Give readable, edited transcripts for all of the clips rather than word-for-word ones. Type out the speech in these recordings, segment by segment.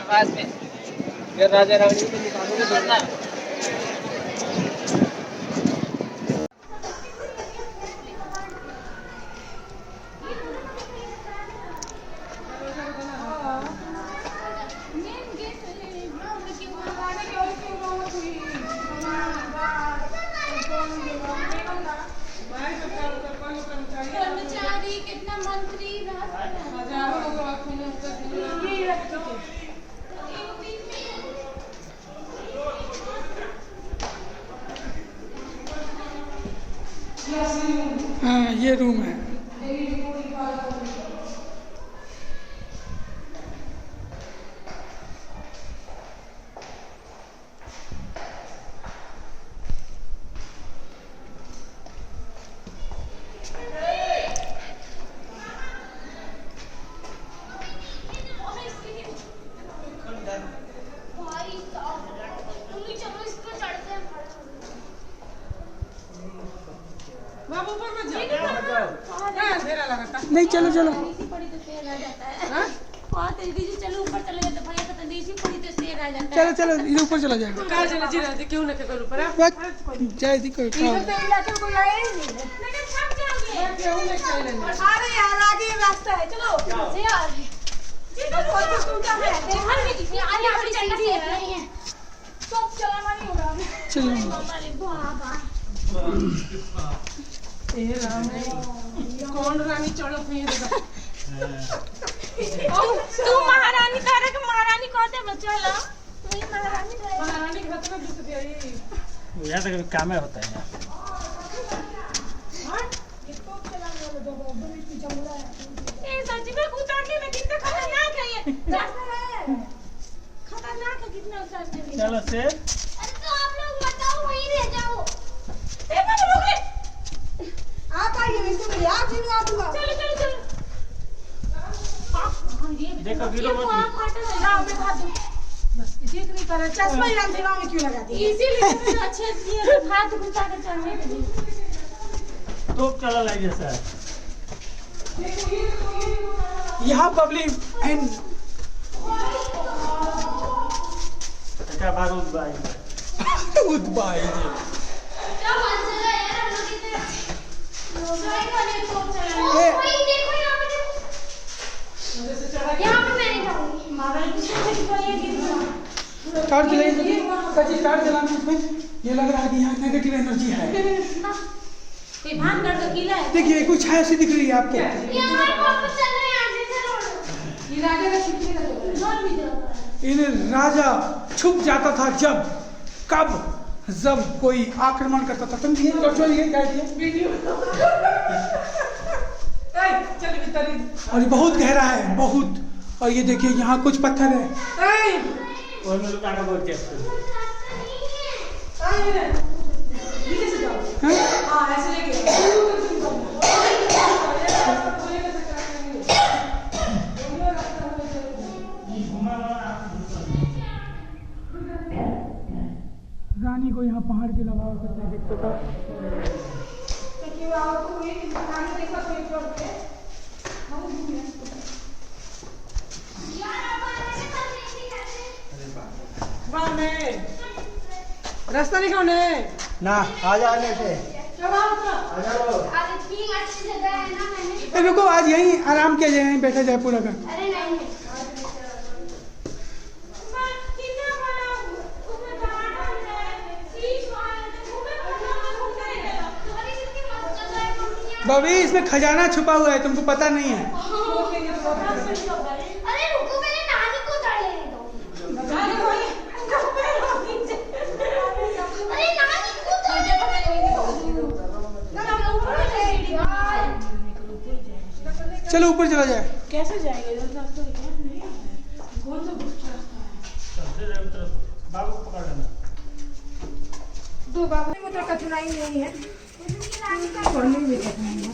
पास में फिर राजा रानी को निकालोगे। कितना मंत्री हाँ ये रूम है। नहीं चलो चलो चलो ऊपर चले जाते भैया तो देसी पड़ी तो शेर आ जाता चलो चलो इधर ऊपर चला जाएगा। क्यों ना कर ऊपर जाए दी कोई इधर तो इलाके में कोई आया ही नहीं लेकिन सब जाओगे अरे यार आगे रास्ता है चलो यार जिधर कोई टूटा है देखल में किसी आगे वाली चलना सेफ नहीं है सब चलाना नहीं होगा चलो अरे बाबा ए राम कौन रानी चढ़ो हुई है देखो तू महारानी तारे के महारानी कहते बच्चा ला तू ही महारानी महारानी के हाथ में घुस गई यहाँ तक काम है होता है ये सच में उतरने में कितना खतरनाक है ये खतरनाक है कितना उतरने में चलो शेर अरे तो आप लोग बताओ वहीं रह जाओ ए मत रुके आप आइए इसको मेरे आप नहीं आऊंगा चलो चलो चलो देखो गिरो मत ना मैं खा दूं बस इसी नहीं कर चश्मा इलाम दिमाग में क्यों लगाती है इसीलिए तो अच्छे दिए हाथ घुसा के चढ़ने के लिए तो चला लाइए जैसा यहाँ पब्लिक एंड क्या बारूद भाई उदबाई क्या बात चल रहा है यार हम लोग इतने लोगाई वाले को चला कोई देखो यहाँ पे यहाँ पे मैं नहीं जाऊंगी मारा कुछ ये गिर टॉर्च जलाइए कच्ची टॉर्च जलाना उसमें ये लग रहा है कि यहाँ नेगेटिव एनर्जी है। ये भान कर का किला है देखिए कुछ है ऐसी दिख रही है आपको। यहाँ वापस चल रहे हैं आगे से रोड ये राजा का छिपने का जोर भी दे इन राजा छुप जाता था जब कब जब कोई आक्रमण करता था। तुम ये टॉर्च ये क्या दिया वीडियो चल भीतर और ये बहुत गहरा है बहुत। और ये देखिए यहाँ कुछ पत्थर है। और मैं लुका के बोलते हैं नीचे से जाओ हाँ? हां ऐसे लेके रानी को यहाँ पहाड़ के अलावा कुछ नहीं दिखता था। रास्ता नहीं कौन है ना आ जाने से अरे ठीक अच्छी जगह है ना मैंने रुको आज यहीं आराम किया जाए यहीं बैठा जाए पूरा कर। अरे नहीं कितना बड़ा उसमें टमाटर है सीज वाला घूमे तुम्हारी कितनी मस्त जगह है मम्मी बबी इसमें खजाना छुपा हुआ है तुमको पता नहीं है। अरे रुको पहले नानी को उतार लेने दो अरे नानी को उतार चलो ऊपर चला जाए। कैसे जाएंगे रास्ता नहीं कौन सा रास्ता है बाबू पकड़ लेना दो बाबू को तो कठिनाई नहीं है पढ़ने में कठिनाई है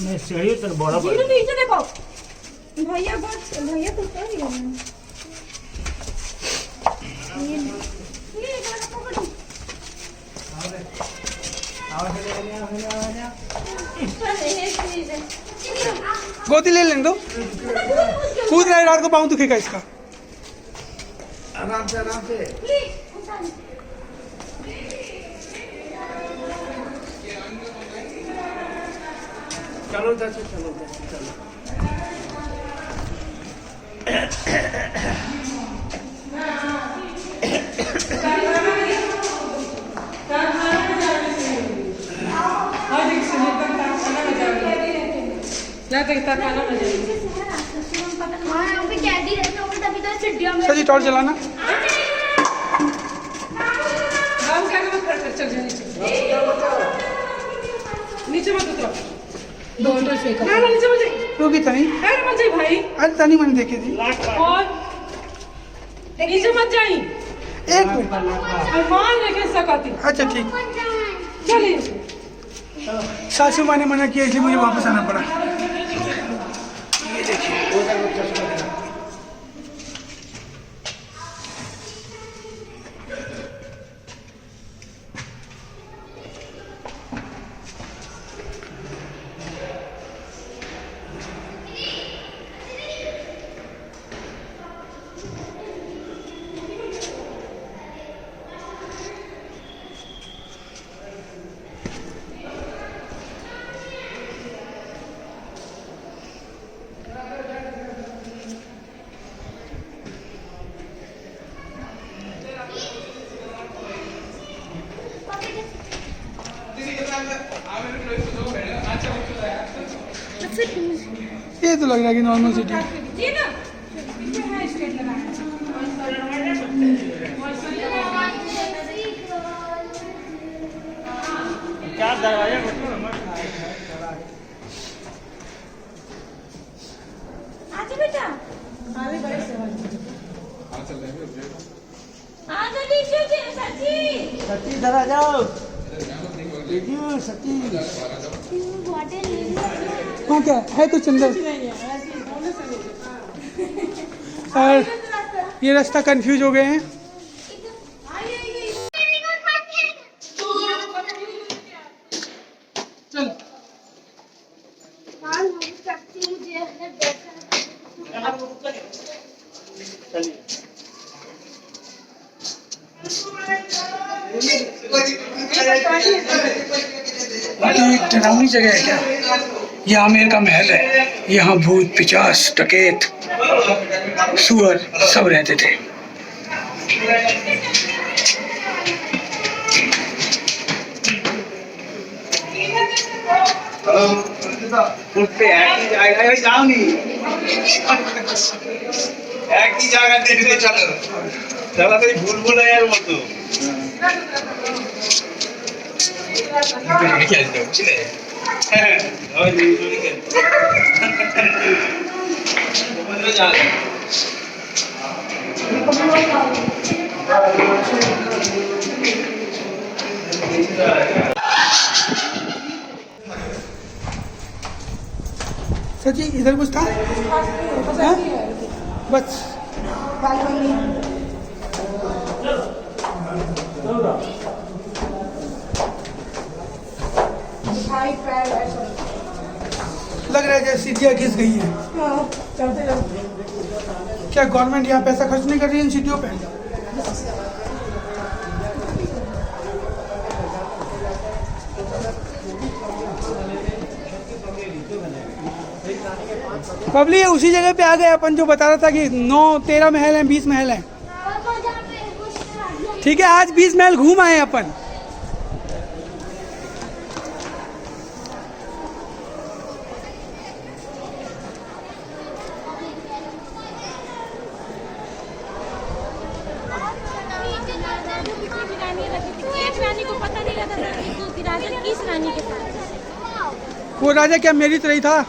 मैं सीढ़ी तक बड़ा जीरो नीचे देखो भैया बस भैया तो क्या ही करना ये गाना पकड़ो गोदी ले लेने दो कूद रहा है, रात को पाँव दुखेगा इसका। आराम से आराम से। चलो उधर से, चलो उधर से, चलो। सर जी टॉर्च जलाना। नीचे मत उतरो। ना नीचे मत जाइए। रोकी तनी, अरे मत जाइए भाई। अरे तनी मैंने देखी थी। और नीचे मत जाइए। एक मिनट। मान लेके सकती। अच्छा ठीक। चलिए। सासू माँ ने मना किया इसलिए मुझे वापस आना पड़ा। ये देखिए। ये तो लग रहा है कि नॉर्मल सिटी है। ये ना पीछे है स्टेट लगाना। क्या दरवाजा आजा बेटा, आगे बड़े से आजा दीजिए सची। सच्ची इधर आ जाओ। सच्ची हाँ क्या है कुछ अंदर। और ये रास्ता कंफ्यूज हो गए हैं। चल एक डरावनी जगह है क्या? यह आमेर का महल है। यहाँ भूत पिचास डकैत सुअर सब रहते थे। उसपे जाओ नहीं। एक ही जगह देखते चलो। चला तो भूल भूल है यार मत। क्या चले? और नहीं तो क्या? मतलब जा। सची इधर कुछ था? हाँ? बस लग रहा है जैसे सीढ़ियाँ घिस गई है। चलते चलते क्या गवर्नमेंट यहाँ पैसा खर्च नहीं कर रही है इन सीढ़ियों पे? बबली ये उसी जगह पे आ गए अपन जो बता रहा था कि 9-13 महल हैं, 20 महल हैं। ठीक है आज 20 महल घूम आए अपन। वो राजा क्या मेरी तरह ही था?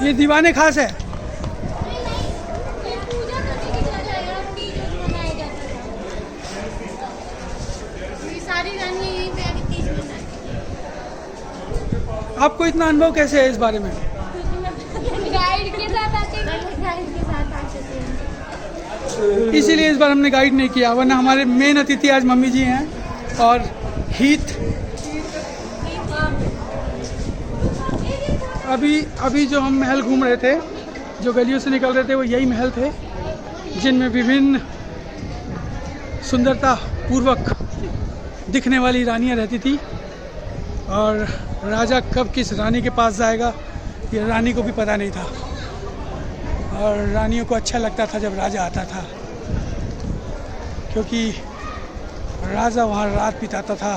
ये दीवाने खास है। सारी रानी यहीं पे आके तीज मनाती है। आपको इतना अनुभव कैसे है इस बारे में? गाइड के साथ आते हैं। गाइड के साथ आते थे। इसीलिए इस बार हमने गाइड नहीं किया, वरना हमारे मेन अतिथि आज मम्मी जी हैं और हीत। अभी जो हम महल घूम रहे थे, जो गलियों से निकल रहे थे, वो यही महल थे जिनमें विभिन्न सुंदरता पूर्वक दिखने वाली रानियां रहती थी। और राजा कब किस रानी के पास जाएगा ये रानी को भी पता नहीं था, और रानियों को अच्छा लगता था जब राजा आता था, क्योंकि राजा वहाँ रात बिताता था।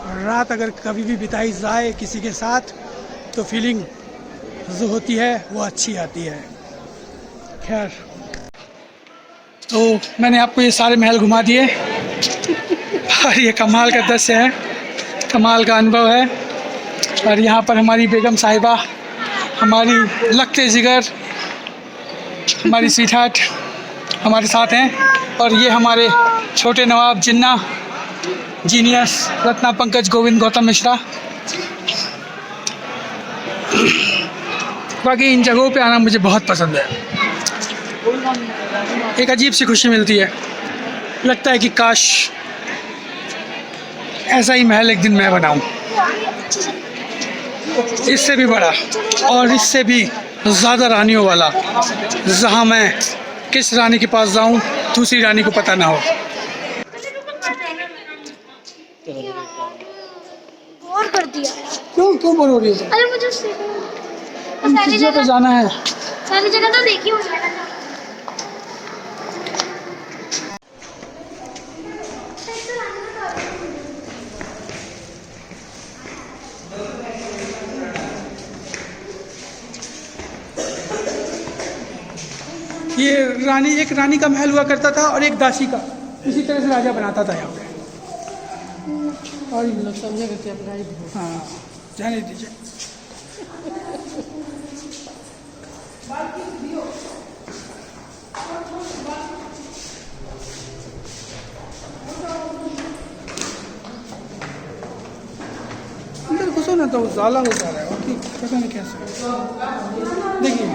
और रात अगर कभी भी बिताई जाए किसी के साथ तो फीलिंग जो होती है वो अच्छी आती है। खैर, तो मैंने आपको ये सारे महल घुमा दिए और ये कमाल का दृश्य है, कमाल का अनुभव है। और यहाँ पर हमारी बेगम साहिबा, हमारी लखते जिगर, हमारी स्वीटहार्ट हमारे साथ हैं। और ये हमारे छोटे नवाब जिन्ना, जीनियस, रत्ना, पंकज, गोविंद, गौतम मिश्रा। बाकी इन जगहों पे आना मुझे बहुत पसंद है, एक अजीब सी खुशी मिलती है। लगता है कि काश ऐसा ही महल एक दिन मैं बनाऊं, इससे भी बड़ा और इससे भी ज़्यादा रानियों वाला, जहां मैं किस रानी के पास जाऊं दूसरी रानी को पता ना हो। और कर दिया। क्यों बोल रही है? अरे मुझे किस जगह पे जाना है? सारी जगह तो देखी हूँ। ये रानी, एक रानी का महल हुआ करता था और एक दासी का, इसी तरह से राजा बनाता था यहाँ पे। और लोग समझे करते अपना, हाँ जाने दीजिए। अंदर घुसो ना तो उजाला हो जा रहा है, और पता नहीं कैसे। देखिए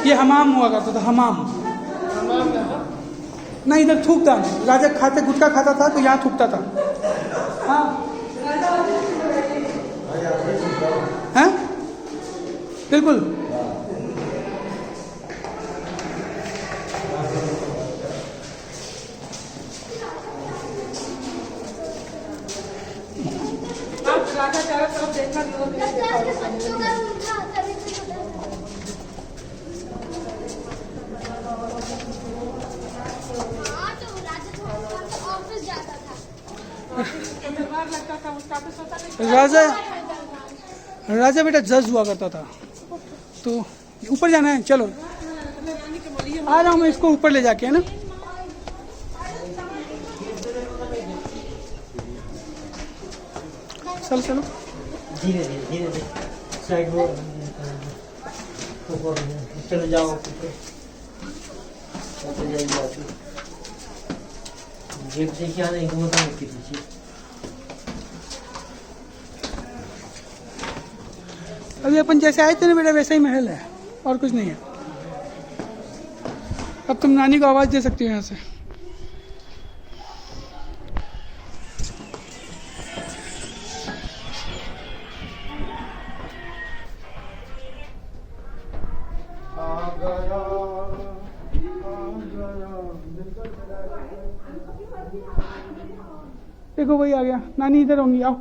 ये हमाम हुआ करता था, हमाम नहीं, इधर थूकता नहीं। राजा खाते गुटखा खाता था तो यहाँ थूकता था। हाँ हैं, बिल्कुल। राजा चारों तरफ देखना राजा बेटा जज हुआ करता था। तो ऊपर जाना है, चलो आ रहा हूँ मैं, इसको ऊपर ले जाके, है ना। चलो चलो धीरे धीरे साइड वो चले जाओ, जेब से क्या नहीं घूमता उसके पीछे। अभी अपन जैसे आए थे ना बेटा, वैसा ही महल है और कुछ नहीं है। अब तुम नानी को आवाज़ दे सकती हो यहाँ से। देखो वही आ गया, नानी इधर होंगी, आओ।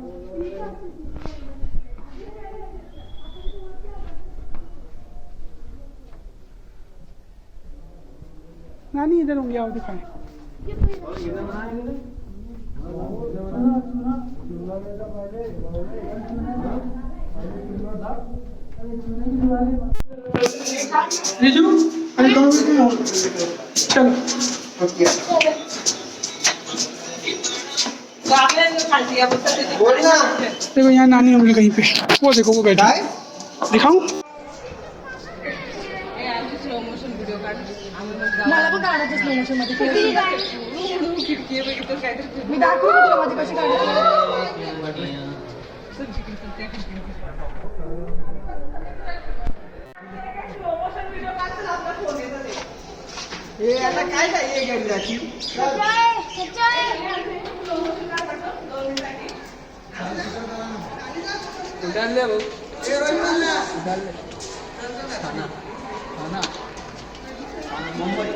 नानी इधर होंगी, आओ दिखाएं। रिजू, अरे चलो देखो यहाँ नानी होंगी कहीं पे, वो देखो वो बैठा है, दिखाऊं? मला पण काढायचं स्लो मोशन मध्ये, मी दाखवू तुला माझी कशी काढायची। हे आता काय काय हे गाडी जाती उडान ले भाऊ उडान ले खाना खाना मुंबई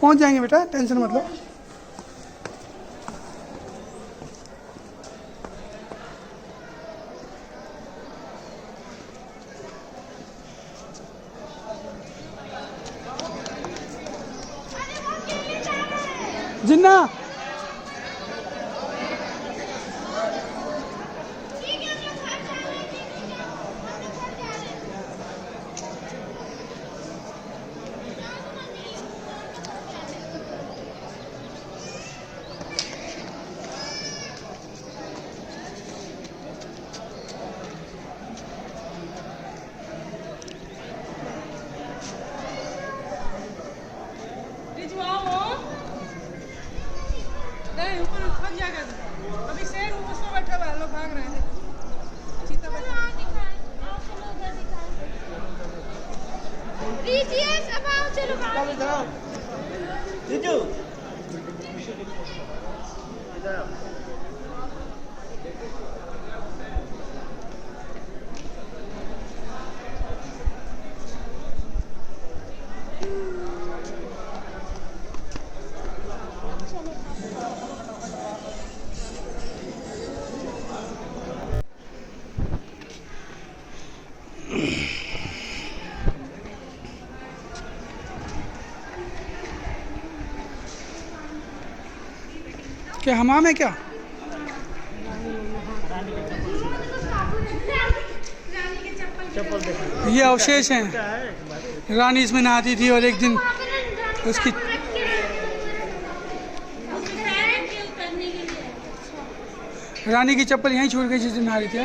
पहुंच जाएंगे बेटा, टेंशन मत लो। जिन्ना अभी शेर ऊपर से बैठा हुआ है, लोग भाग रहे हैं। चीता बैठा क्या हमाम है क्या? ये अवशेष हैं। रानी इसमें नहाती थी और एक दिन उसकी रानी की चप्पल यहीं छोड़ गई जिस दिन नहा रही थी।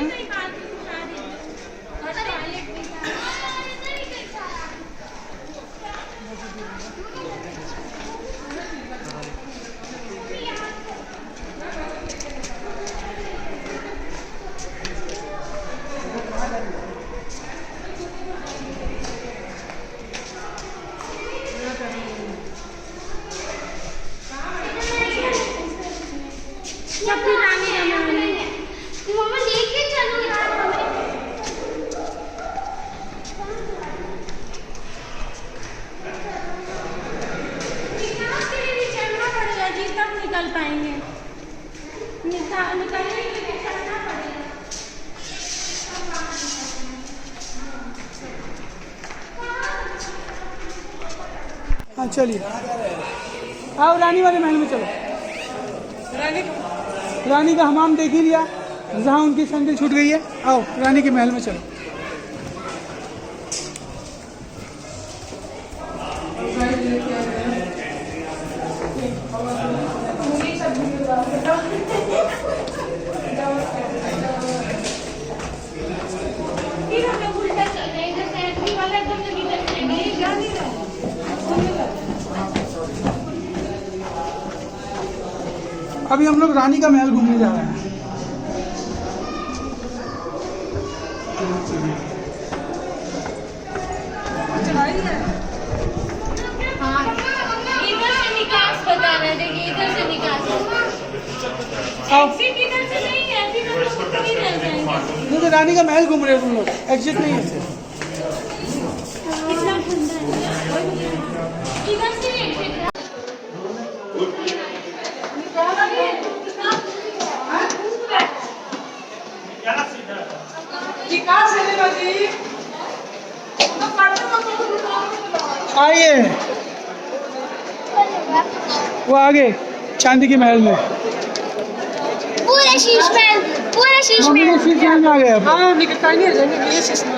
निकल पाएंगे निकलने के लिए चलना पड़ेगा। हाँ चलिए, आओ रानी वाले महल में चलो। रानी का हमाम देख ही लिया, जहाँ उनकी संगल छूट गई है। आओ रानी के महल में चलो। अभी हम लोग रानी का महल घूमने जा रहे हैं। इधर से निकास बता रहे थे कि इधर से निकास एग्जिट इधर से नहीं है, फिर हम लोग ऊपर ही रह जाएंगे। नहीं तो रानी का महल घूम रहे हो तुम लोग, एग्जिट नहीं है। इतना ठंडा है, इधर से एग्जिट है। आइए वो आगे चांदी के महल में। पूरे शीश महल हम लोग शीश महल में आ गए अब। हाँ निकलता नहीं है ये सिस्टम।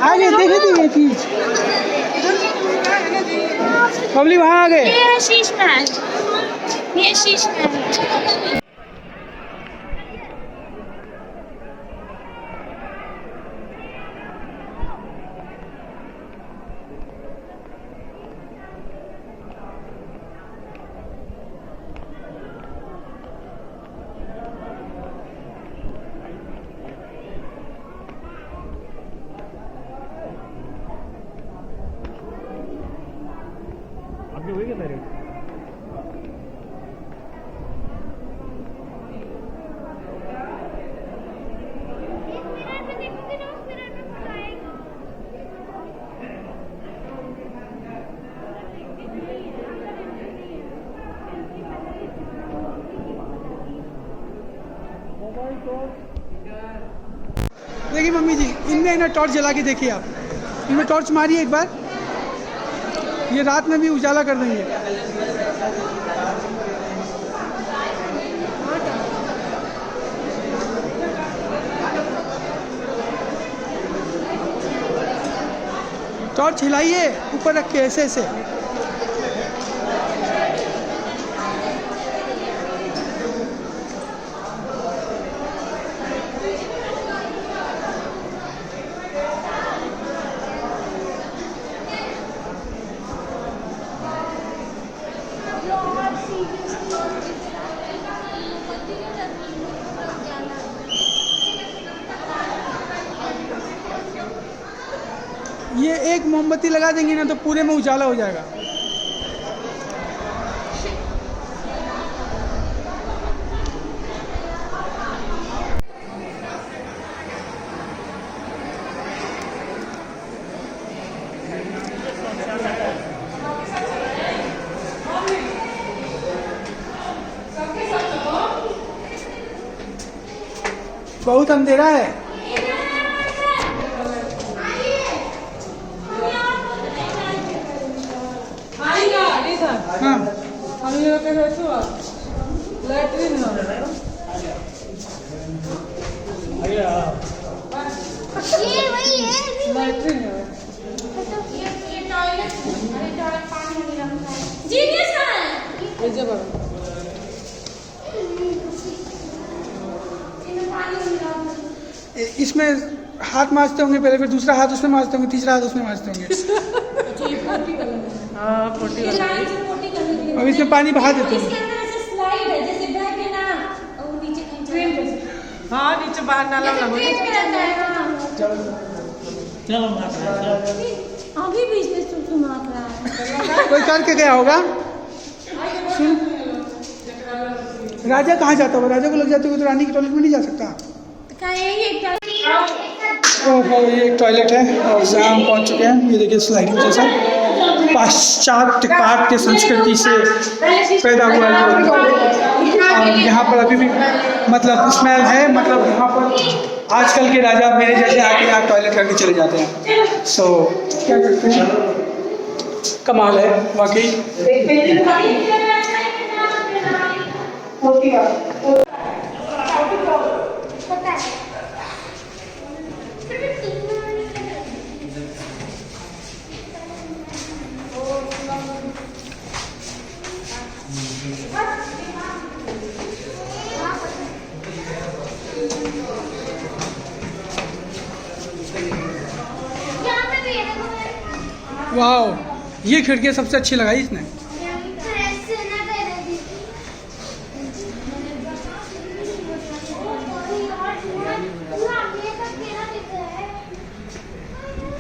आगे देखे थे ये चीज, बबली वहाँ आ गए। ये शीश महल, ये शीश महल। देखिए मम्मी जी, इनमें ना टॉर्च जला के देखिए आप, इनमें टॉर्च मारिए एक बार, ये रात में भी उजाला कर देंगे। टॉर्च हिलाइए ऊपर रख के ऐसे ऐसे। ये एक मोमबत्ती लगा देंगे ना तो पूरे में उजाला हो जाएगा। बहुत अंधेरा है। हाँ ये वही है लैट्रिन है। ये टॉयलेट पानी नहीं रखता है। जीनियस है ये जब इसमें हाथ मांजते होंगे पहले, फिर दूसरा हाथ उसमें मांजते होंगे, तीसरा हाथ उसमें मांजते होंगे। हाँ 40 और इसमें पानी बहा देते इसके हैं। अंदर ऐसे स्लाइड है, जैसे बैग है ना और नीचे खींच हाँ नीचे बाहर नाला जैसे लगा फ्रिज में रहता है ना। अभी बिजनेस तुम आप रहा है। कोई करके गया होगा। सुन, राजा कहाँ जाता होगा? राजा को लग जाते हुए तो रानी की टॉयलेट में नहीं जा सकता। ओहो, ये एक टॉयलेट है और जहाँ हम पहुँच चुके हैं। ये देखिए स्लाइडिंग जैसा, पाश्चात्य संस्कृति से पैदा हुआ है टॉयलेट। और यहाँ पर अभी भी मतलब स्मेल है, मतलब यहाँ पर आजकल के राजा मेरे जैसे आके यहाँ टॉयलेट करके चले जाते हैं। सो क्या करते हैं, कमाल है वाकई। वाह, ये खिड़की सबसे अच्छी लगाई इसने।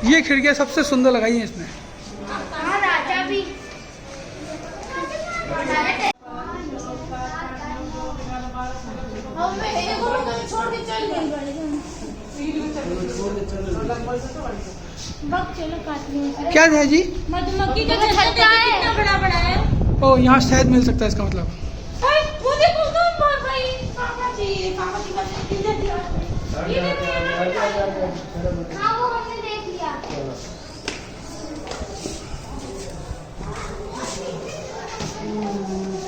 ये खिड़कियाँ सबसे सुंदर लगाई हैं इसने। राजा भी छोड़ के चल गई। क्या है जी? मधुमक्खी का छत्ता है, कितना बड़ा बड़ा है। ओ, यहाँ शहद मिल सकता है इसका मतलब। वो देखो तो भाई पापा जी का दिया। ये हाँ वो हमने देख लिया।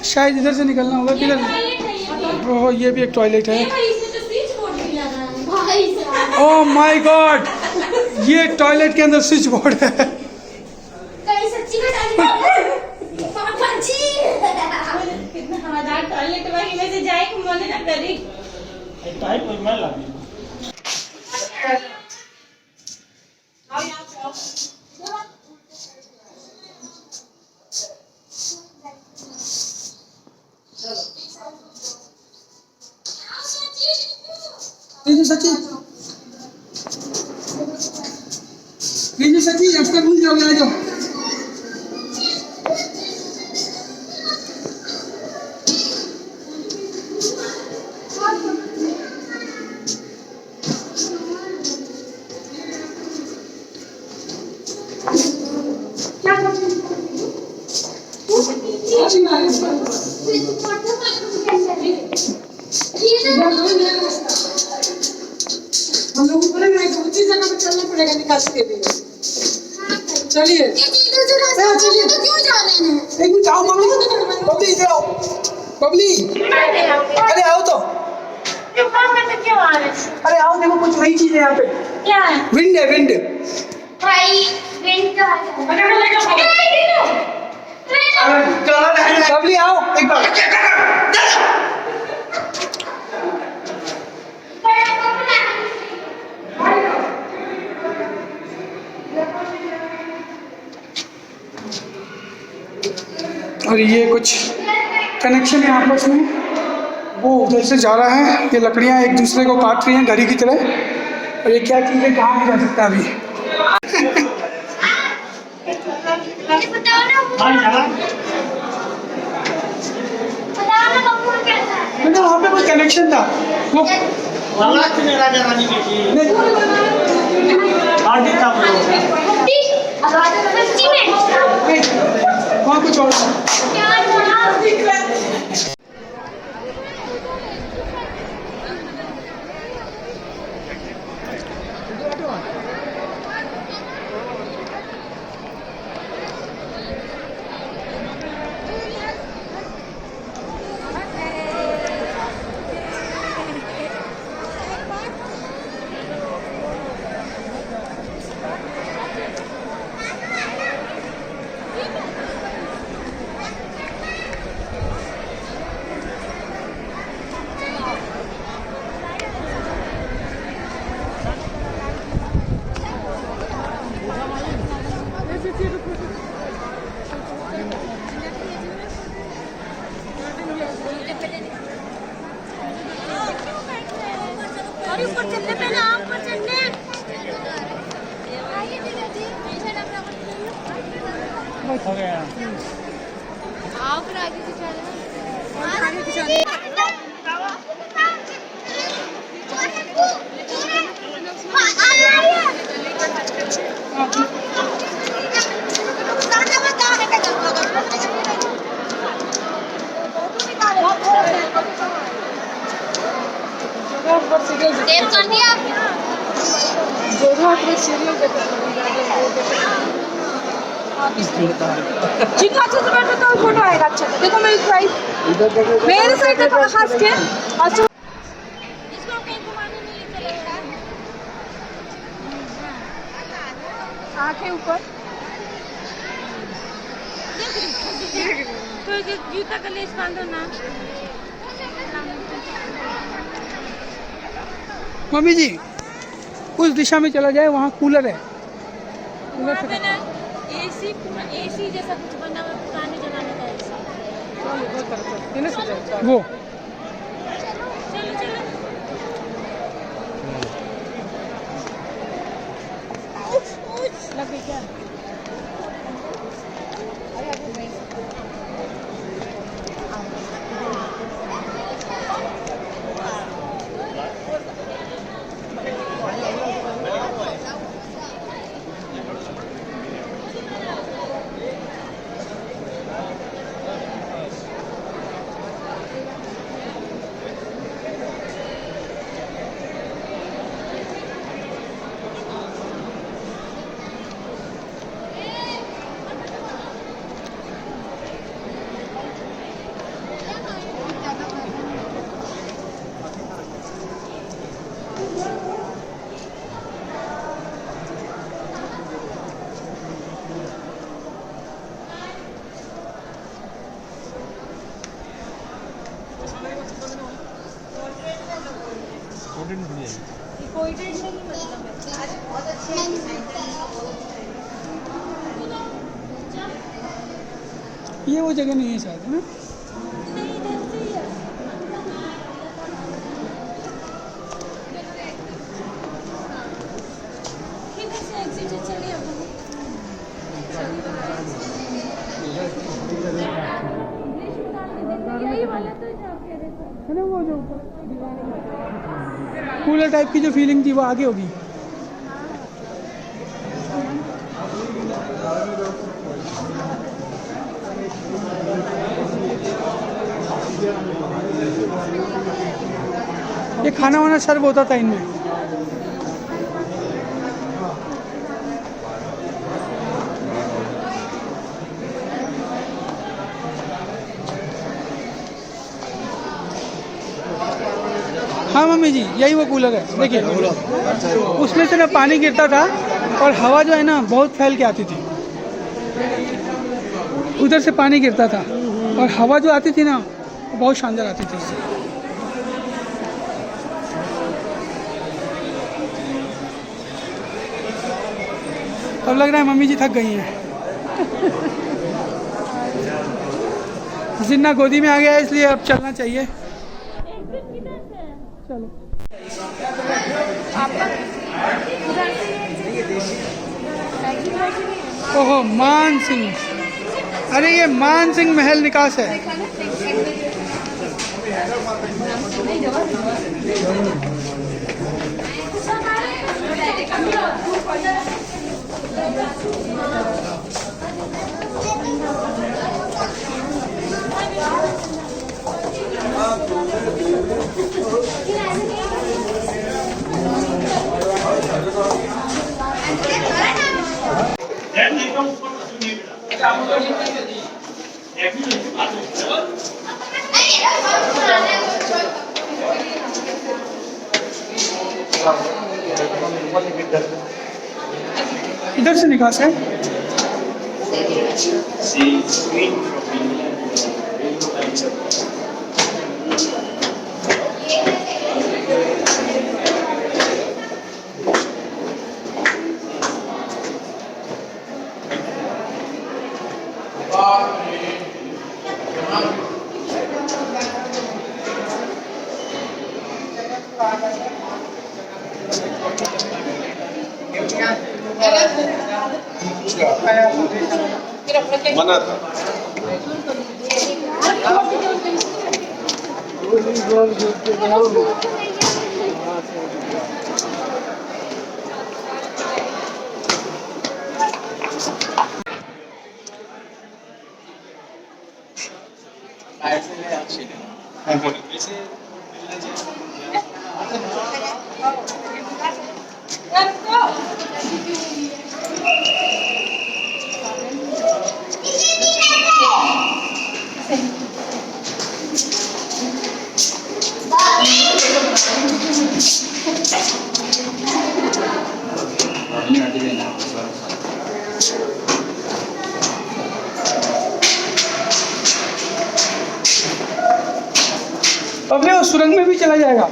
शायद इधर से निकलना होगा। किधर? ओह, ये भी एक टॉयलेट है। ओह माय गॉड, ये टॉयलेट के अंदर स्विच बोर्ड है। कितना हवादार टॉयलेट वाली में से जाए मन ना करी। टाइप कोई मैं लगी। सचिन, सचिन रास्ता भूल जाओगे, आ जाओ। हम लोग ऊपर ऊंची जगह पे चलना पड़ेगा निकाल के लिए। चलिए चलिए, क्यों जा रहे हैं? एक मिनट आओ बबली, बबली इधर आओ। बबली, अरे आओ तो। क्यों आ रहे हैं? अरे आओ, देखो कुछ नई चीज है यहाँ पे। क्या है? विंड है, विंड। भाई विंड का है। बबली आओ एक बार। और ये कुछ कनेक्शन है आपस में, वो उधर से जा रहा है। ये लकड़ियाँ एक दूसरे को काट रही हैं घड़ी की तरह। और ये क्या चीज़ है, कहाँ नहीं जा सकता अभी। मतलब वहाँ पे कोई कनेक्शन था वो राजा रानी की थी। वहाँ कुछ और। ऊपर चलने पे ना, ऊपर चलने। हो गया। आओ फिर आगे से चलना। आगे से चलना। सेव कर दिया। जितना अच्छे से बैठो तो फोटो आएगा अच्छा। देखो मेरी साइड, मेरे साइड पे थोड़ा खास के अच्छा। इसको कहीं घुमाने नहीं चलेगा। आंखें ऊपर। तो जूता का लेस बांधो ना। मम्मी जी, उस दिशा में चला जाए, वहाँ कूलर है। वहाँ पे ना एसी जैसा कुछ बना हुआ पुराने जमाने का एसी। वो चलो चलो। लग गई क्या? कोई टेंशन नहीं मतलब ये वो जगह नहीं है शायद, है ना? है ना वो जो कूलर टाइप की जो फीलिंग थी वो आगे होगी। ये खाना वाना सर्व होता था इनमें। हाँ मम्मी जी, यही वो कूलर है, देखिए उसमें से ना पानी गिरता था और हवा जो है ना बहुत फैल के आती थी। उधर से पानी गिरता था और हवा जो आती थी ना वो बहुत शानदार आती थी उससे। अब लग रहा है मम्मी जी थक गई हैं। जिन्ना गोदी में आ गया है इसलिए अब चलना चाहिए। चलो ओहो मान सिंह, अरे ये मान सिंह महल निकास है। इधर से निकास है। मना था। अबे वो सुरंग में भी चला जाएगा।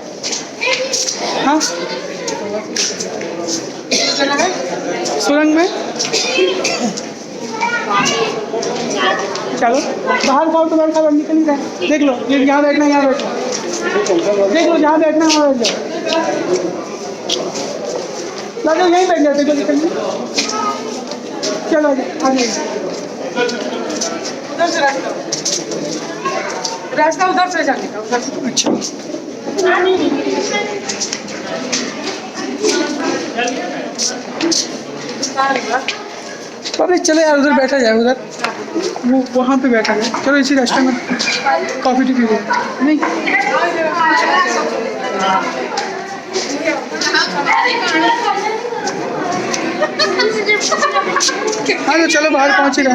हाँ सुरंग में चलो बाहर खाओ तो बाहर खाओ, निकल ही रहा है। देख लो ये यहाँ बैठना, यहाँ बैठना, देख लो जहाँ बैठना वहाँ बैठ जाओ। चलो यहीं बैठ जाते, निकल चलो आ जाइए। उधर से रास्ता उधर से जाने का, उधर से। अच्छा अरे चले यार उधर बैठा जाए, उधर वो वहाँ पे बैठा जाए। चलो इसी रेस्टोरेंट में कॉफ़ी टी पी नहीं। हाँ तो चलो बाहर पहुँच ही रहे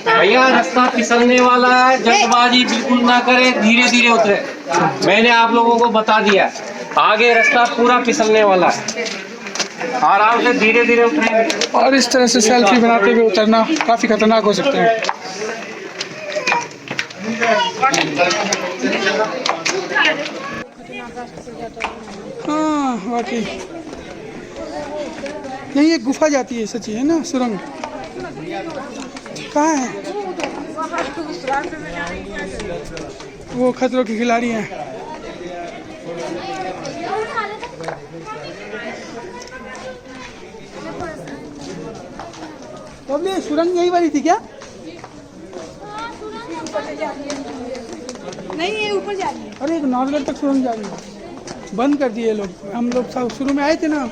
भैया रास्ता फिसलने वाला है, जल्दबाजी बिल्कुल ना करें, धीरे धीरे उतरे। मैंने आप लोगों को बता दिया, आगे रास्ता पूरा फिसलने वाला है, आराम से धीरे धीरे उतरेंगे। और इस तरह से सेल्फी बनाते हुए उतरना काफ़ी खतरनाक हो सकता है। हाँ वाकई यही एक गुफा जाती है, सच्ची है ना, सुरंग कहाँ है? वो खतरों के खिलाड़ी हैं। तो अब ये सुरंग यही वाली थी क्या? नहीं ये ऊपर जा रही है। अरे एक नारगढ़ तक सुरंग जा रही है, बंद कर दिए लोग। हम लोग सब शुरू में आए थे ना,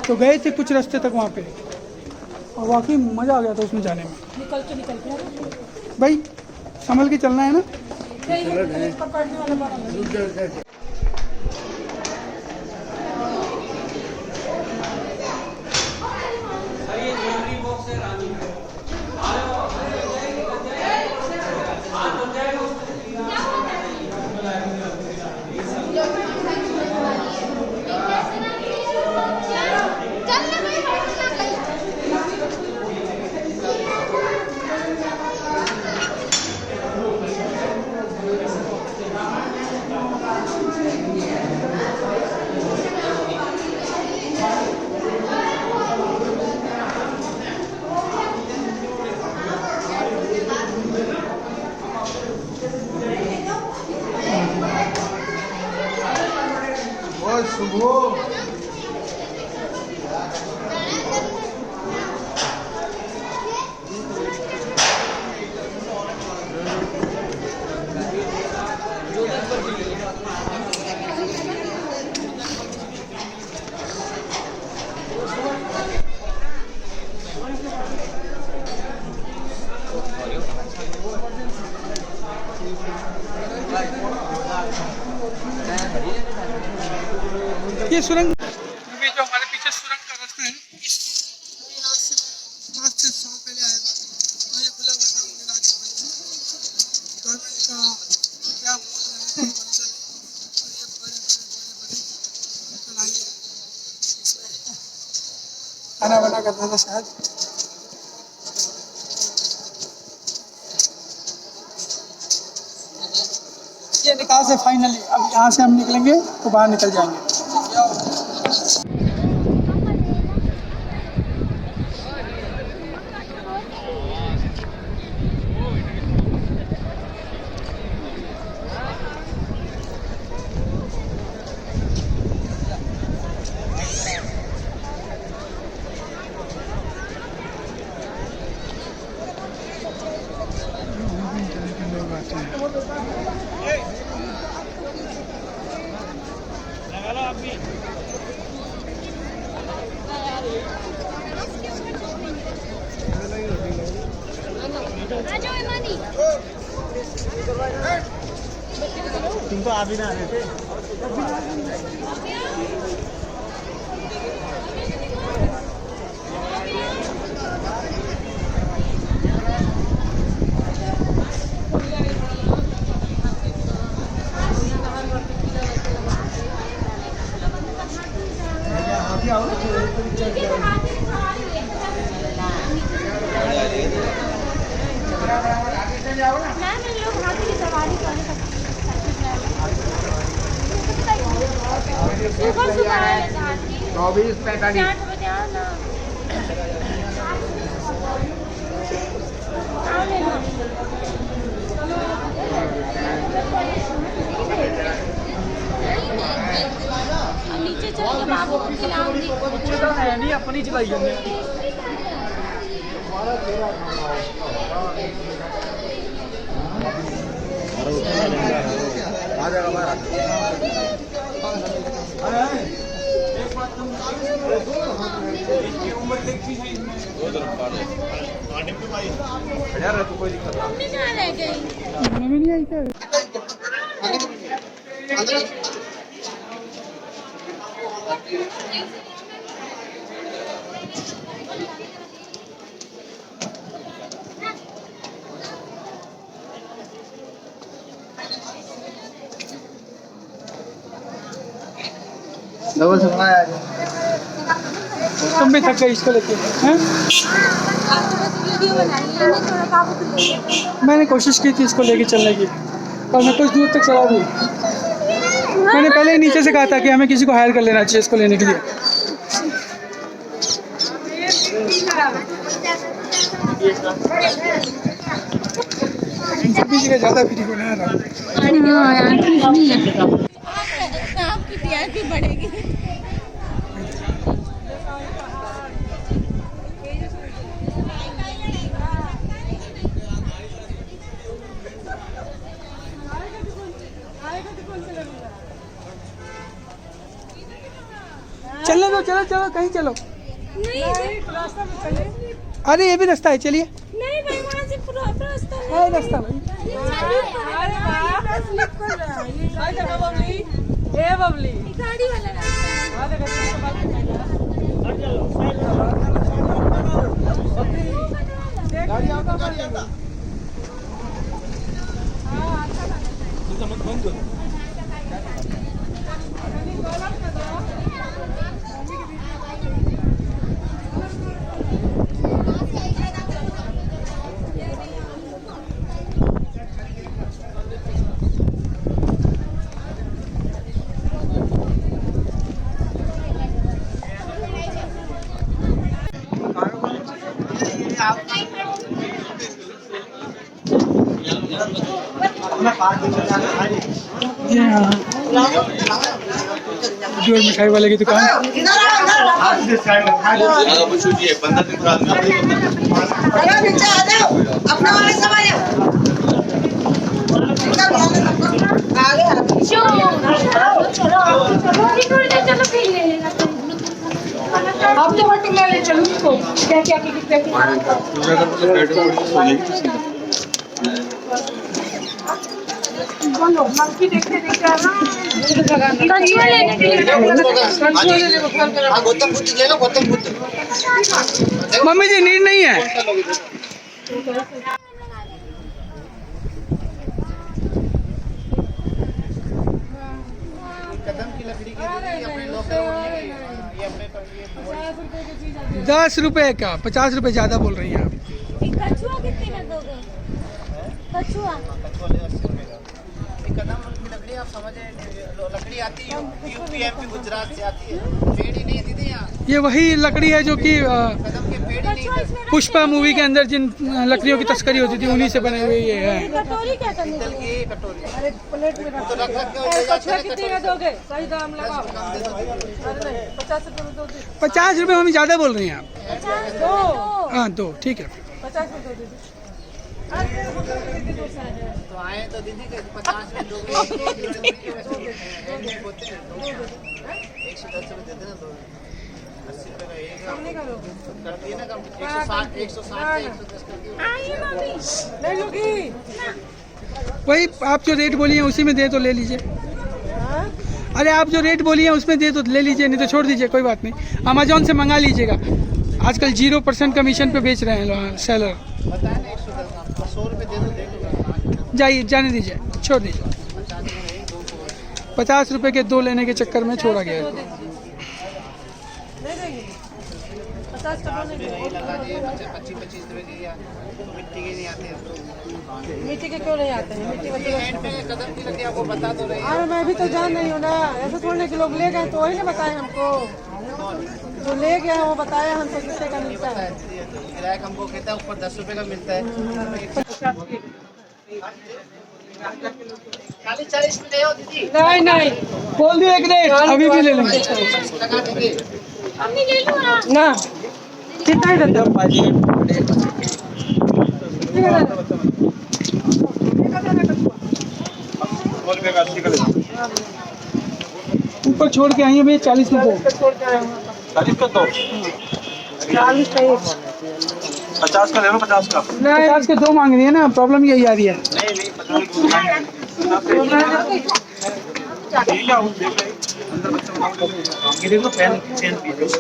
तो गए थे कुछ रास्ते तक वहाँ पे, और वाकई मज़ा आ गया था उसमें जाने में। निकल गया भाई संभल के चलना है ना। पकड़ने वाला बड़ा ये सुरंग, ये जो हमारे पीछे सुरंग का रास्ता है, इस आज से 5 से साल पहले आया था, तो ये खुला हुआ था। गवर्नमेंट का क्या खाना बना करता था शायद। ये निकाल से फाइनली अब यहाँ से हम निकलेंगे तो बाहर निकल जाएंगे। तुम तो आ भी ना रहे थे। नीचे चल के बाबू को खिलाऊंगी। नहीं अपनी चलाई हमने। आ जाएगा बाहर। यार तो कोई दिक्कत मम्मी कहाँ रह गई? मम्मी नहीं आई क्या? डबल से बनाया। तुम भी थक गए इसको लेके हैं? वीडियो बनाई है थोड़ा काबू कर लिया। मैंने कोशिश की थी इसको लेके चलने की, पर मैं कुछ दूर तक चला दी। मैंने पहले ही नीचे से कहा था कि हमें किसी को हायर कर लेना चाहिए इसको लेने के लिए। सभी जगह ज़्यादा वीडियो बना रहा हूँ। आपकी टीआरपी बढ़ेगी। चलने दो, चलो चलो कहीं चलो। नहीं रास्ता में चले। अरे ये भी रास्ता है, चलिए। नहीं भाई वहाँ से पूरा रास्ता है रास्ता भाई। अरे वाह स्लिप कर रहा है ये बबली। ए बबली गाड़ी वाला रास्ता गाड़ी आता, गाड़ी आता। जोर मिठाई वाले की दुकान। आप तो हट ले चलो उसको क्या क्या की पैकिंग। बोलो मंकी देखते देखते आना। कछुआ लेने के लिए कछुआ ले लो गौतम बुद्ध ले लो, गौतम बुद्ध। मम्मी जी नींद नहीं है। कदम की लकड़ी की अपने लोकल ये अपने 10 रुपए का, 50 रुपए ज्यादा बोल रही हैं आप। कछुआ कितने में दोगे? कछुआ कदम की लकड़ी आप समझे, लकड़ी आती है यूपी एमपी गुजरात से आती है, पेड़ ही नहीं है दीदी यहाँ। ये वही लकड़ी है जो कि कदम के पेड़ ही नहीं है। पुष्पा मूवी के अंदर जिन लकड़ियों की तस्करी होती थी उन्हीं से बने हुए ये है। कटोरी क्या करने पीतल की कटोरी अरे प्लेट में रख तो रख रख के ले जाते कछुआ हैं कितने में दोगे? सही दाम लगाओ। अरे नहीं 50 रुपए में दो दे। 50 रुपए मम्मी ज्यादा बोल रही हैं आप। दो हाँ दो, ठीक है। 50 में दो दे। तो आए तो दीदी के 50 में दोगे, 110 रुपए देते ना, 80 रुपए का एक कर दिए ना, कम 160 160 110 कर दिए। नहीं लोगी। वही आप जो रेट बोली हैं उसी में दे तो ले लीजिए। अरे आप जो रेट बोली हैं उसमें दे तो ले लीजिए, नहीं तो छोड़ दीजिए, कोई बात नहीं। अमेजोन से मंगा लीजिएगा, आजकल 0% कमीशन पे बेच रहे हैं सेलर। बताया ना 110, आपको 100 रुपए दे दो, देख लो। जाइए, जाने दीजिए, छोड़ दीजिए। 50 रुपए के दो लेने के चक्कर में छोड़ा गया है। नहीं देंगे 50 टका नहीं देंगे। नहीं लगा दिए 25 रुपए की, या मिट्टी के नहीं आते हैं तो मिट्टी के क्यों नहीं आते हैं? मिट्टी बच्चे एंड में कदम की लकड़ी आपको बता तो रही है। अरे मैं भी तो जान नहीं हूँ ना, ऐसे थोड़े कि लोग ले गए तो वही ना बताए हमको। जो ले गया है वो बताया हमको कितने का मिलता है। किराया हमको कहता है ऊपर 10 रुपए का मिलता है। खाली 40 में ले आओ दीदी, नहीं नहीं बोल दिए एक रेट, अभी भी ले लेंगे। लगा देंगे। मम्मी ले लो ना कितना ही देते हो? ऊपर छोड़ के आइए भैया, 40 में दो। 40 का दो, 40 का एक। 50 का ले लो, 50 का। 50 के दो मांग रही है ना, प्रॉब्लम यही आ रही है। नहीं 50 ठीक है, देख ले अंदर बच्चा ये देखो फैन पीस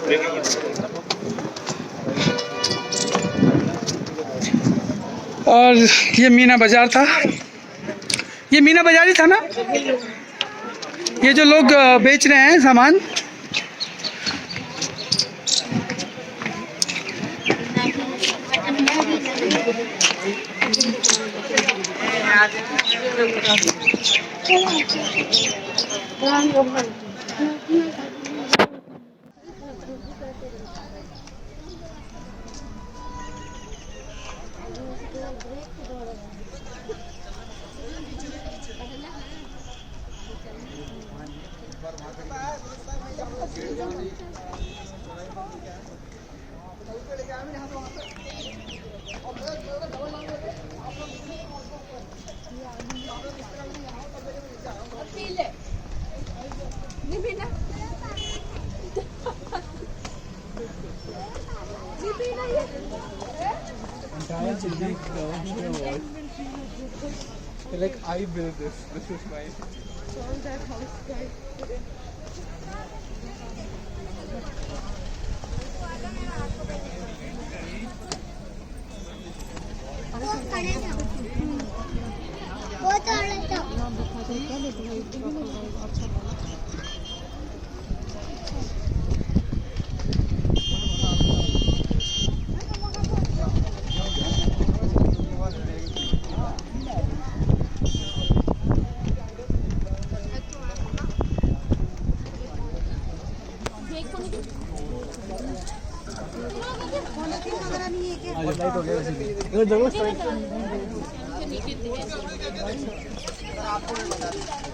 और ये मीना बाजार था, ये मीना बाजार ही था ना। ये जो लोग बेच रहे हैं सामान, Like I built this. This is my.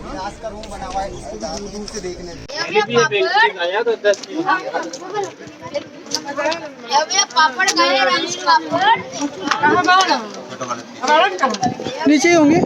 Glass का रूम बना हुआ है दूर से देखने पापड़ नीचे ही होंगे।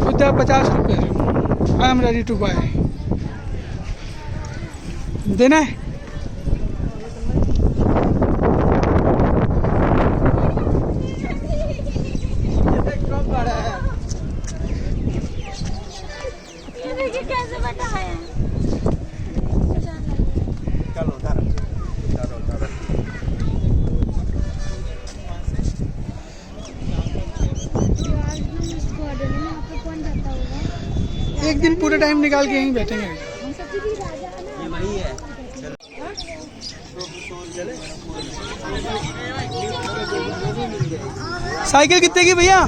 बुद्धा 50 रुपये। I am ready to buy. देना है? कैसे बताया? एक दिन पूरा टाइम निकाल के यहीं बैठेंगे। ये वही है। साइकिल कितने की भैया?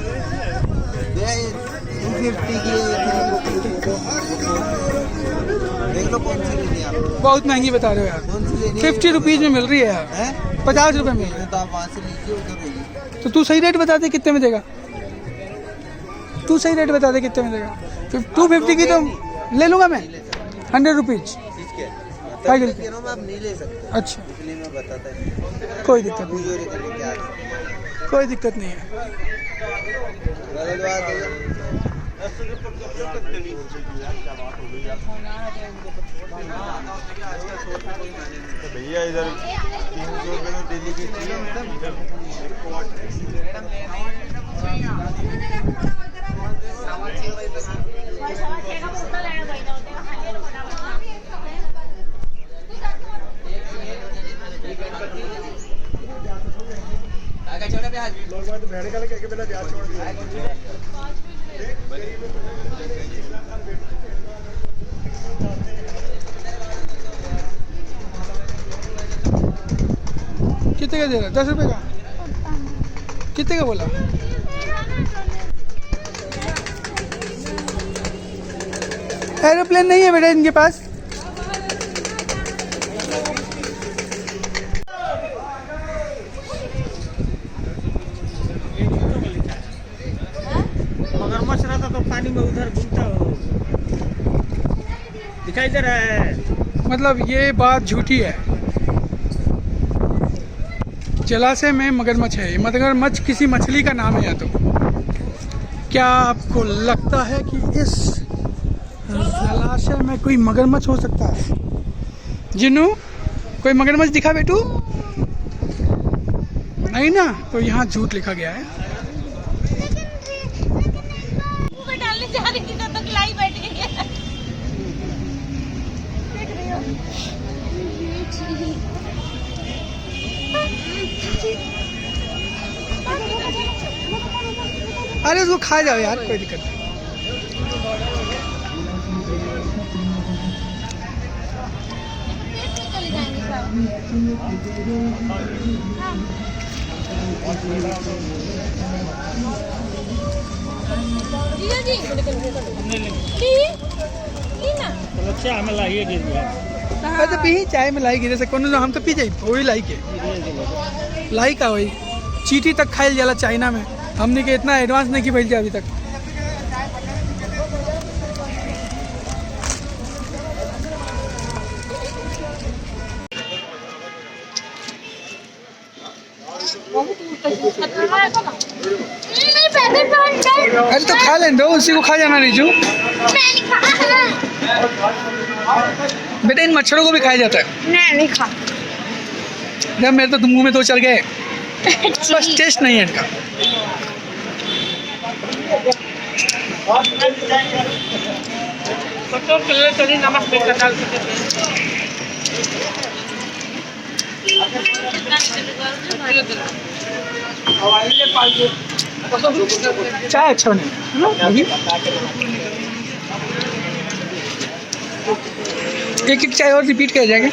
250 की। देख लो कौन सी लेनी है आप। बहुत महंगी बता रहे हो यार। कौन सी लेनी है? 50 रुपीज में मिल रही है यार। हैं? 50 रुपए में। तो आप वहाँ से लीजिए, उधर होगी। तो तू सही रेट बता दे कितने में देगा। तू सही रेट बता दे कितने में देगा। 250 की तो ले लूँगा मैं। 100 रुपीज। ठीक है। साइकिल कह रहा हूँ मैं आप नहीं ले सकते। अच्छा, इसलिए मैं बताता है। कोई दिक्कत नहीं। मुझे करके क्या है? कोई दिक्कत नहीं है। गलत बात है। भैया इधर 300 रुपये तो डेली की कितने का दे रहा? 10 रुपए का। कितने का बोला? एरोप्लेन नहीं है बेटा इनके पास। मगरमच्छ रहता तो पानी में उधर घूमता हो, दिखाई दे रहा है। मतलब ये बात झूठी है। जलाशय में मगरमच्छ है। मगरमच्छ किसी मछली का नाम है या तो। क्या आपको लगता है कि इस जलाशय में कोई मगरमच्छ हो सकता है? जिन्नू, कोई मगरमच्छ दिखा बेटू? नहीं ना, तो यहाँ झूठ लिखा गया है। डालने जा रही थी तब तक लाई बैठ गई है। अरे उसको खा जाओ यार, कोई दिक्कत नहीं। चले जाएंगे सब। जीजा जी ना अरे तो पी चाय में लाई गिरे से कोनो हम तो पी जाई वही लाई के लाई का वही चीटी तक खाइल जाला चाइना में। हमने के इतना एडवांस नहीं की भइल अभी तक। अरे तो खा लें दो, उसी को खा जाना रिजू। बेटा इन मच्छरों को भी खाया जाता है। नहीं खा। जब मेरे तो मुंह में दो चल गए, बस टेस्ट नहीं है इनका। चाय अच्छा नहीं है ना? एक एक चाय और रिपीट किया जाएगा।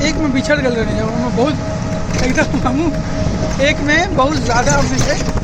एक में बिछड़ गल रहे हैं, उनमें बहुत एकदम हम एक में बहुत ज़्यादा हमने से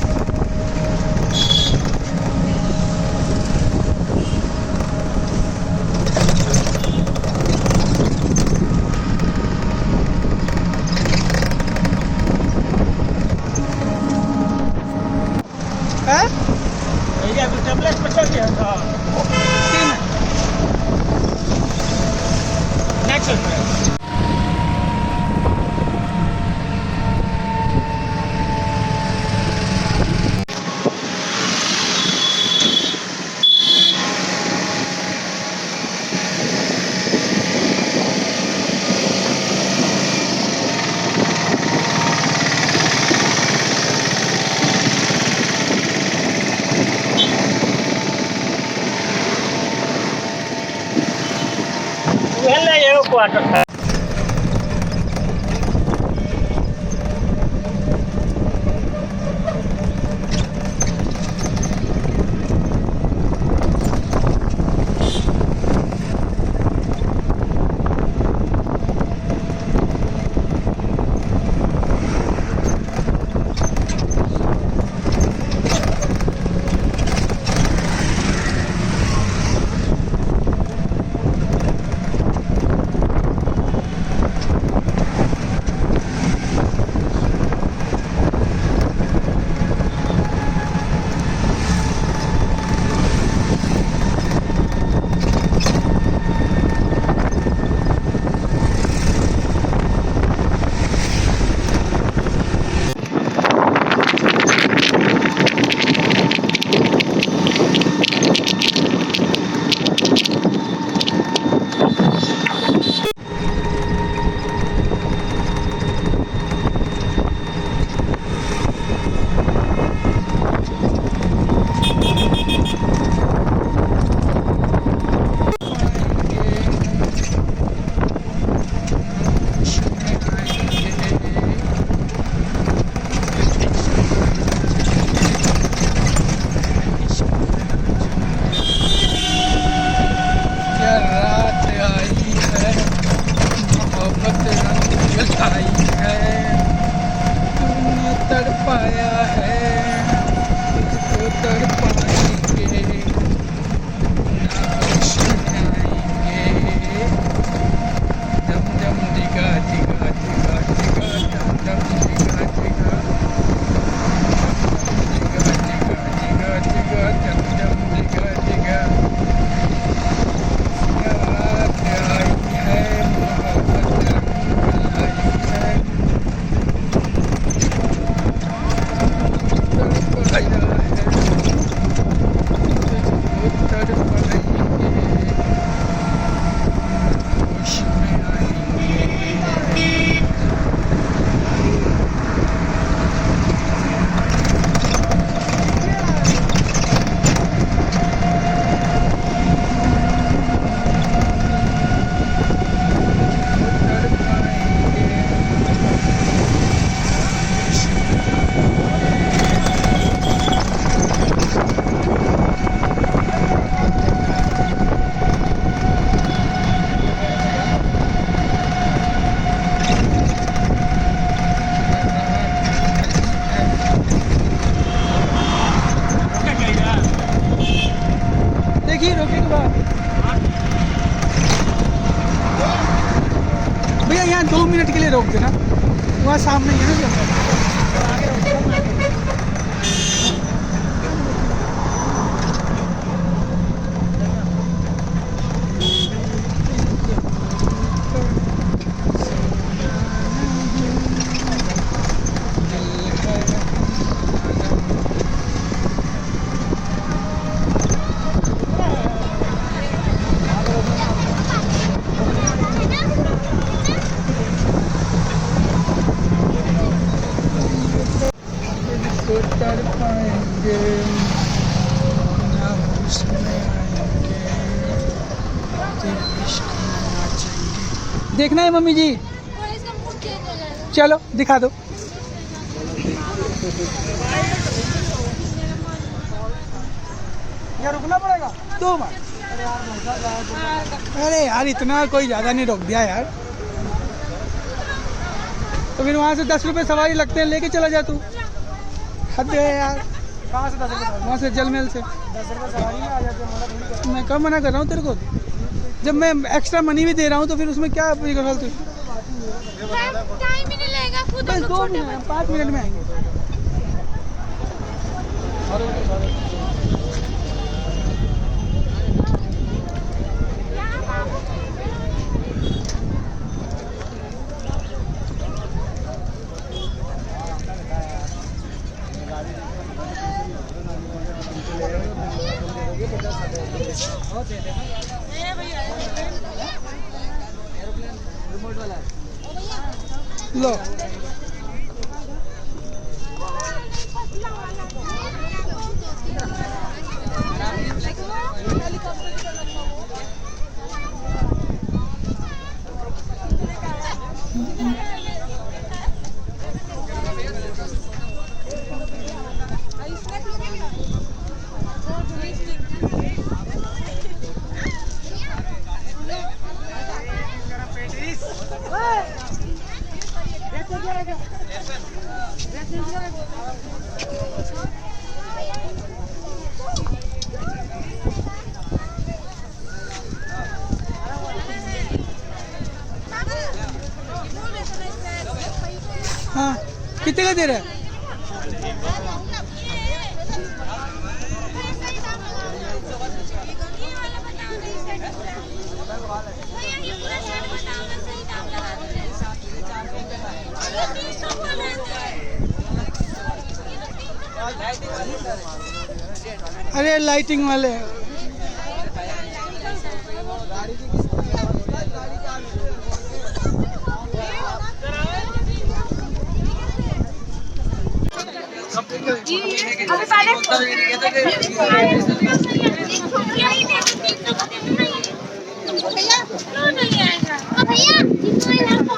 वाटर वहाँ सामने ही है ना। देखना है मम्मी जी, चलो दिखा दो। यार रुकना पड़ेगा 2 बार। अरे यार इतना कोई ज़्यादा नहीं रोक दिया यार। तो फिर वहाँ से 10 रुपये सवारी लगते हैं, लेके चला जा तू। हद है यार। कहाँ से 10 रुपये? वहाँ से जल महल से 10 रुपये सवारी में आ जाते हैं। मैं कम मना कर रहा हूँ तेरे को, जब मैं एक्स्ट्रा मनी भी दे रहा हूँ तो फिर उसमें क्या फालतू। टाइम ही नहीं लगेगा, खुद बस 2 मिनट 5 मिनट में आएंगे। लो हाँ कितने का दे रहा है? अरे लाइटिंग वाले अभी पहले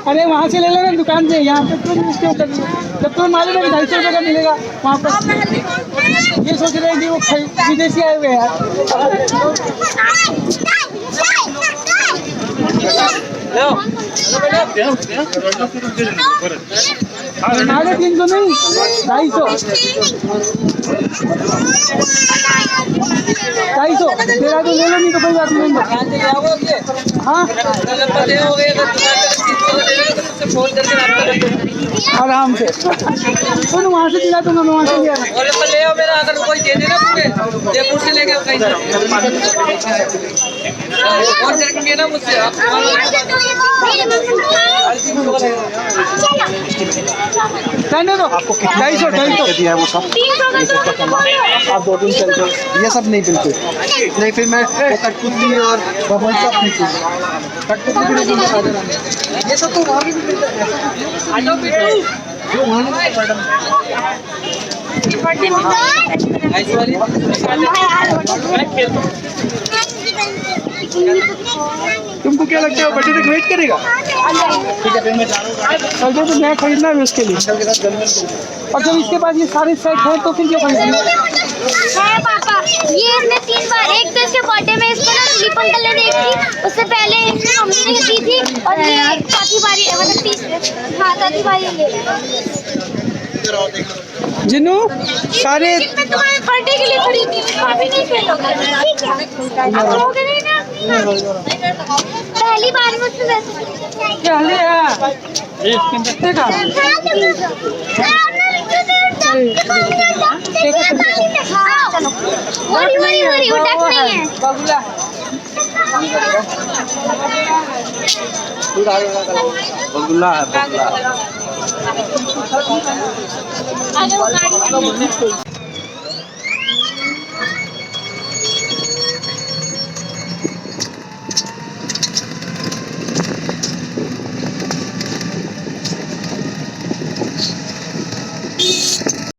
अरे वहाँ से ले लेना दुकान से, यहाँ पे तुम इसके ऊपर जब तुम्हें मालूम है 250 रुपये का मिलेगा वहाँ पर। ये सोच रहे हैं कि वो विदेशी आए हुए हैं साढ़े 300 नहीं 250 तेरा तो ले लो, नहीं तो कोई बात नहीं। हाँ आराम से सुन, वहाँ से दिला दूंगा, मैं वहाँ से ले आओ मेरा। अगर कोई दे देना पूरे जयपुर से लेके कहीं और करके ना मुझसे रहने दो। आपको 250 दिया है वो सब आप 2 दिन चलते ये सब नहीं बिल्कुल नहीं। फिर मैं कठपुतली और बबल सब नहीं कठपुतली ये सब तो वहाँ भी मिलता है। जो तुमको क्या लगता है बर्थडे तक वेट करेगा? अगर तो नया खरीदना है उसके लिए, और जब इसके पास ये सारे सेट हैं तो फिर क्यों खरीदना है? पापा ये इसने 3 बार, एक तो इसके बर्थडे में इसको ना दिलीप अंकल ने दी थी, उससे पहले इसकी मम्मी ने दी थी, और ये चौथी बारी चौथी बारी ले जिन्नू सारे तुम्हारे बर्थडे के लिए खरीदी काफी नहीं फेल होगा। ठीक है अब लोगे नहीं ना, पहली बार में उसने वैसे क्या ले कितने का बगुला बगुला है बगुला।